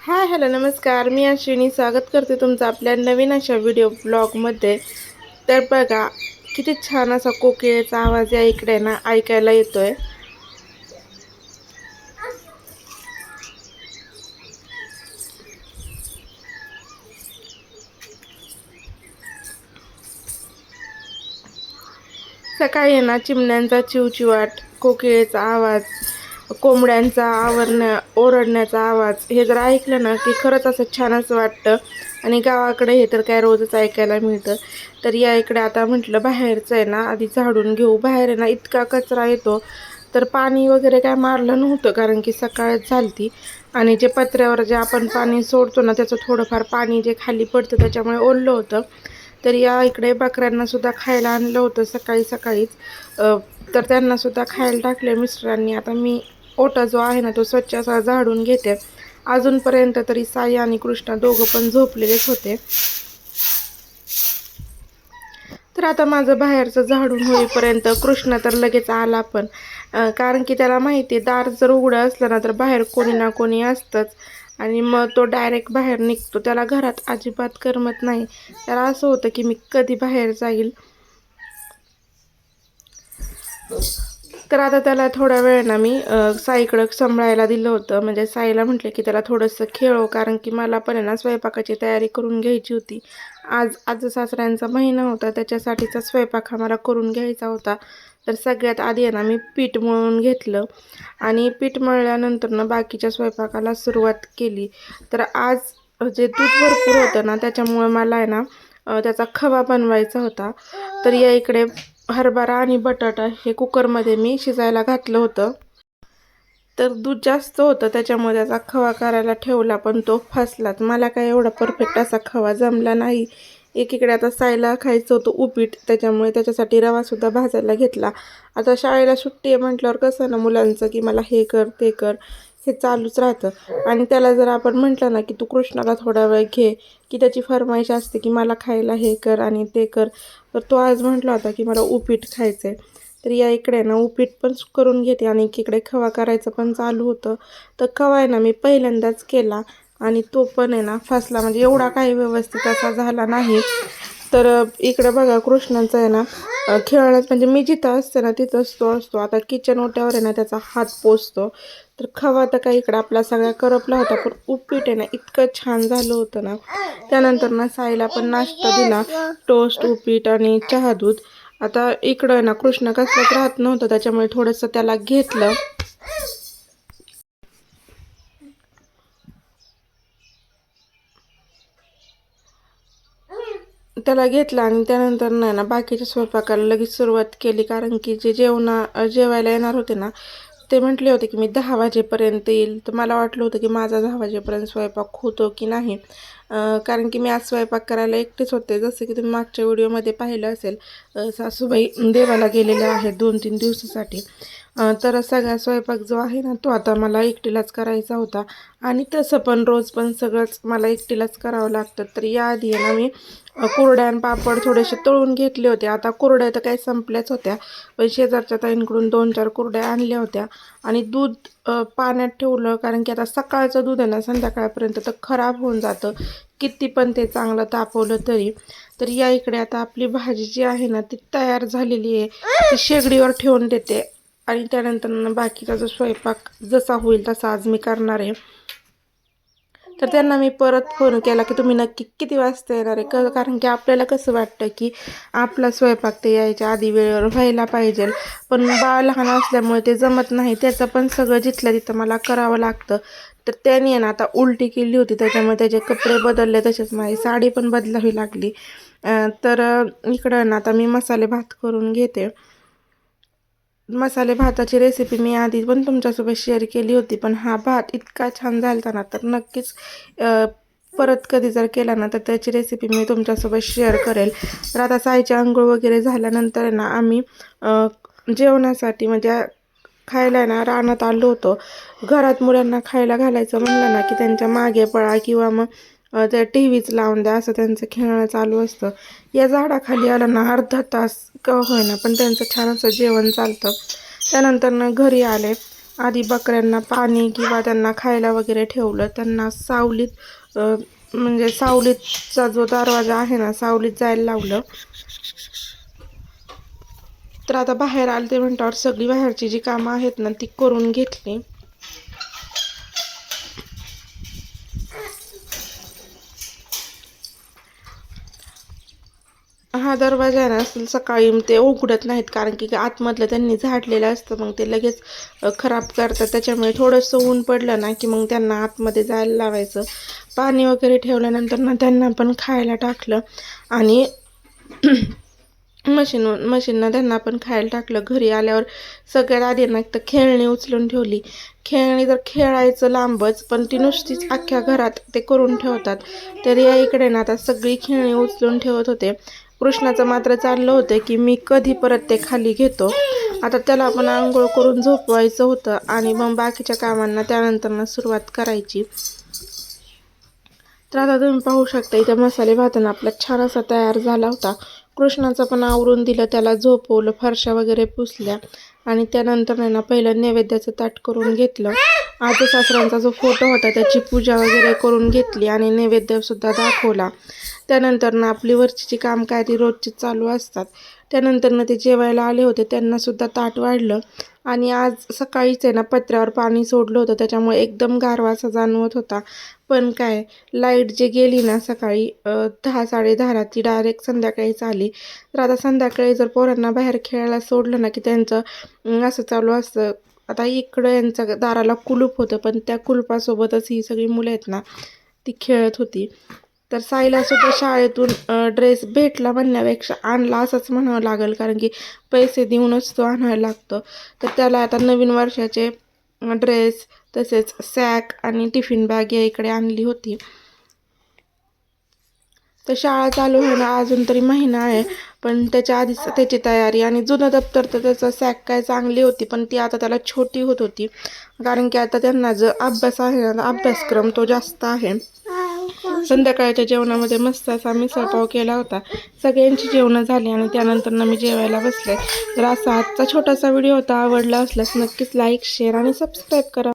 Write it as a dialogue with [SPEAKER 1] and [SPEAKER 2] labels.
[SPEAKER 1] Hi hello नमस्कार. मी अश्विनी स्वागत करते तुमचं आपल्या नवीन अशा व्हिडिओ ब्लॉगमध्ये. तर बघा किती छान असा कोकिळेचा आवाज या इकडे ना ऐकायला येतोय. सकाळी ना चिमण्यांचा चिवचिवाट, कोकिळेचा आवाज, कोंबड्यांचा ओरडण्याचा आवाज हे जर ऐकलं ना की खरंच असं छान असं वाटतं. आणि गावाकडे हे तर काय रोजच ऐकायला मिळतं. तर या इकडे आता म्हटलं बाहेरचं आहे ना आधी झाडून घेऊ. बाहेर आहे ना इतका कचरा येतो. तर पाणी वगैरे काय मारलं नव्हतं कारण की सकाळच झालती. आणि जे पत्र्यावर जे आपण पाणी सोडतो ना त्याचं थोडंफार पाणी जे खाली पडतं त्याच्यामुळे ओललं होतं. तर या इकडे बकऱ्यांना सुद्धा खायला आणलं होतं सकाळी सकाळीच. तर त्यांना सुद्धा खायला टाकले मिस्टरांनी. आता मी ओटा जो आहे ना तो स्वच्छ असा झाडून घेते. अजूनपर्यंत तरी साई आणि कृष्णा दोघं पण झोपलेलेच होते. तर आता माझं बाहेरचं झाडून होईपर्यंत कृष्णा तर लगेच आला पण. कारण की त्याला माहिती आहे दार जर उघडं असलं ना तर बाहेर कोणी ना कोणी असतंच. आणि मग तो डायरेक्ट बाहेर निघतो. त्याला घरात अजिबात करमत नाही. त्याला असं होतं की मी कधी बाहेर जाईल. तर आता त्याला थोड्या वेळ ना मी साईकडं सांभाळायला दिलं होतं. म्हणजे साईला म्हटलं की त्याला थोडंसं खेळव कारण की मला पण आहे ना स्वयंपाकाची तयारी करून घ्यायची होती. आज सासऱ्यांचा महिना होता त्याच्यासाठीचा स्वयंपाक आम्हाला करून घ्यायचा होता. तर सगळ्यात आधी आहे ना मी पीठ मळून घेतलं. आणि पीठ मळल्यानंतर ना बाकीच्या स्वयंपाकाला सुरुवात केली. तर आज जे दूध भरपूर होतं ना त्याच्यामुळं मला आहे ना त्याचा खवा बनवायचा होता. तर या इकडे हरभरा आणि बटाटा हे कुकरमध्ये मी शिजायला घातलं होतं. तर दूध जास्त होतं त्याच्यामुळे त्याचा खवा करायला ठेवला पण तो फसलाच. मला काय एवढा परफेक्ट असा खवा जमला नाही. एकीकडे आता सायला खायचं होतं उपीट त्याच्यामुळे त्याच्यासाठी रवासुद्धा भाजायला घेतला. आता शाळेला सुट्टी आहे म्हटल्यावर कसं ना मुलांचं की मला हे कर ते कर हे चालूच राहतं. आणि त्याला जर आपण म्हटलं ना की तू कृष्णाला थोडा वेळ घे की त्याची फरमाईश असते की मला खायला हे कर आणि ते कर. तर तो आज म्हटला होता की मला उपीट खायचं आहे. तर या इकडे ना उपीट पण करून घेते आणि एकीकडे खवा करायचं पण चालू होतं. तर खवा आहे ना मी पहिल्यांदाच केला आणि तो पण आहे ना फसला. म्हणजे एवढा काही व्यवस्थित असा झाला नाही. तर इकडे बघा कृष्णाचं आहे ना खेळण्यात म्हणजे मी जिथं असते ना तिथंच तो असतो. आता किचन ओट्यावर आहे ना त्याचा हात पोचतो. तर खवा तर काही इकडं आपला सगळा करपला होता पण उपीट आहे ना इतकं छान झालं होतं ना. त्यानंतर ना साईला पण नाश्ता दिला. टोस्ट उपीट आणि चहा दूध. आता इकडं आहे ना कृष्ण कसलाच राहत नव्हतं त्याच्यामुळे थोडंसं त्याला घेतलं. आणि त्यानंतर नाही ना बाकीच्या स्वयंपाकाला लगेच सुरुवात केली. कारण की जे जेवायला येणार होते ना ते म्हटले होते की मी 10 वाजेपर्यंत येईल. तर मला वाटलं होतं की माझा 10 वाजेपर्यंत स्वयंपाक होतो की नाही. कारण की मी आज स्वयंपाक करायला एकटेच होते. जसं की तुम्ही मागच्या व्हिडिओमध्ये पाहिलं असेल सासूबाई देवाला गेलेल्या आहेत 2-3 दिवसासाठी. तर सगळा स्वयंपाक जो आहे ना तो आता मला एकटीलाच करायचा होता. आणि तसं पण रोज पण सगळंच मला एकटीलाच करावं लागतं. तर याआधी आहे ना मी कुरड्या आणि पापड थोडेसे तळून घेतले होते. आता कुरड्या तर काही संपल्याच होत्या. पण शेजारच्या ताईंकडून 2-4 कुरड्या आणल्या होत्या. आणि दूध पाण्यात ठेवलं कारण की आता सकाळचं दूध आहे ना संध्याकाळपर्यंत तर खराब होऊन जातं किती पण ते चांगलं तापवलं तरी. तर या इकडे आता आपली भाजी जी आहे ना ती तयार झालेली आहे. ती शेगडीवर ठेवून देते. आणि त्यानंतर बाकीचा जो स्वयंपाक जसा होईल तसा आज मी करणार आहे. तर त्यांना मी परत फोन केला की तुम्ही नक्की किती वाजता येणार आहे. कारण की आपल्याला कसं वाटतं की आपला स्वयंपाक ते यायच्या आधी वेळेवर व्हायला पाहिजे. पण बाळ लहान असल्यामुळे ते जमत नाही. त्याचं पण सगळं जिथल्या तिथं मला करावं लागतं. तर त्याने आहे ना आता उलटी केली होती त्याच्यामुळे त्याचे कपडे बदलले तसेच माझी साडी पण बदलावी लागली. तर इकडं ना आता मी मसाले भात करून घेते. मसाले भाताची रेसिपी मी आधी पण तुमच्यासोबत शेअर केली होती. पण हा भात इतका छान झाला ना तर नक्कीच परत कधी जर केला ना तर त्याची रेसिपी मी तुमच्यासोबत शेअर करेल. तर आता साईची अंघोळ वगैरे झाल्यानंतर ना आम्ही जेवणासाठी म्हणजे खायला ना रानात आलो होतो. घरात मुलांना खायला घालायचं म्हणलं ना की त्यांच्या मागे पळा किंवा मग त्या टी व्हीच लावून द्या असं त्यांचं खेळणं चालू असतं. या झाडाखाली आलं ना अर्धा तास का होईना पण त्यांचं छान असं जेवण चालतं. त्यानंतर घरी आले. आधी बकऱ्यांना पाणी किंवा त्यांना खायला वगैरे ठेवलं, त्यांना सावलीत म्हणजे सावलीतचा जो दरवाजा आहे ना, सावलीत जायला लावलं. तर आता बाहेर आले ते म्हटल्यावर सगळी बाहेरची जी कामं आहेत ना ती करून घेतली. हा दरवाजा आहे ना सकाळी ते उघडत नाहीत, कारण की आतमधलं त्यांनी झाडलेलं असतं, मग ते लगेच खराब करतात. त्याच्यामुळे थोडंसं ऊन पडलं ना की मग त्यांना आतमध्ये जायला लावायचं. पाणी वगैरे ठेवल्यानंतर ना त्यांना पण खायला टाकलं आणि मशीननं त्यांना पण खायला टाकलं. घरी आल्यावर सगळ्यात आधी ना तर खेळणी उचलून ठेवली. खेळणी तर खेळायचं लांबच, पण ती नुसतीच अख्ख्या घरात ते करून ठेवतात. तर या इकडे ना आता सगळी खेळणी उचलून ठेवत होते. कृष्णाचं मात्र चाललं होतं की मी कधी परत ते खाली घेतो. आता त्याला आपण आंघोळ करून झोपवायचं होतं आणि मग बाकीच्या कामांना त्यानंतर सुरुवात करायची. तर आता तुम्ही पाहू शकता इथं मसाले भातानं आपला छान असा तयार झाला होता. कृष्णाचं पण आवरून दिलं, त्याला झोपवलं, फरशा वगैरे पुसल्या आणि त्यानंतर ना पहिलं नैवेद्याचं ताट करून घेतलं. आजच सासऱ्यांचा जो फोटो होता त्याची पूजा वगैरे करून घेतली आणि नैवेद्यसुद्धा दाखवला. त्यानंतर ना आपली वरची काम काय ती रोजची चालू असतात. त्यानंतर ना ते जेवायला आले होते, त्यांनासुद्धा ताट वाढलं आणि आज सकाळीच आहे ना पत्र्यावर पाणी सोडलं होतं, त्याच्यामुळे एकदम गारवा असा जाणवत होता. पण काय, लाईट जे गेली ना सकाळी 10 10:30 ती डायरेक्ट संध्याकाळीच आली. तर आता संध्याकाळी जर पोरांना बाहेर खेळायला सोडलं ना की त्यांचं असं चालू असतं. आता इकडं यांच्या दाराला कुलूप होतं, पण त्या कुलपासोबतच ही सगळी मुलं आहेत ना ती खेळत होती. तर साईलासुद्धा शाळेतून ड्रेस भेटला म्हणण्यापेक्षा आणला असंच म्हणावं लागेल, कारण की पैसे देऊनच तो आणायला लागतो. तर त्याला आता नवीन वर्षाचे ड्रेस तसेच सॅक आणि टिफिन बॅग या इकडे आणली होती. तर शाळा चालू व्हायला अजून तरी महिना आहे, पण त्याच्या आधीच त्याची तयारी. आणि जुनं दप्तर तर त्याचं सॅक काय चांगली होती, पण ती आता त्याला छोटी होत होती, कारण की आता त्यांना जो अभ्यास आहे ना अभ्यासक्रम तो जास्त आहे. संध्याकाळच्या जेवणामध्ये मस्त असा मिसळपाव केला होता. सगळ्यांची जेवणं झाली आणि त्यानंतर मी जेवायला बसले. तर असा आजचा छोटासा व्हिडिओ होता. आवडला असल्यास नक्कीच लाईक, शेअर आणि सबस्क्राईब करा.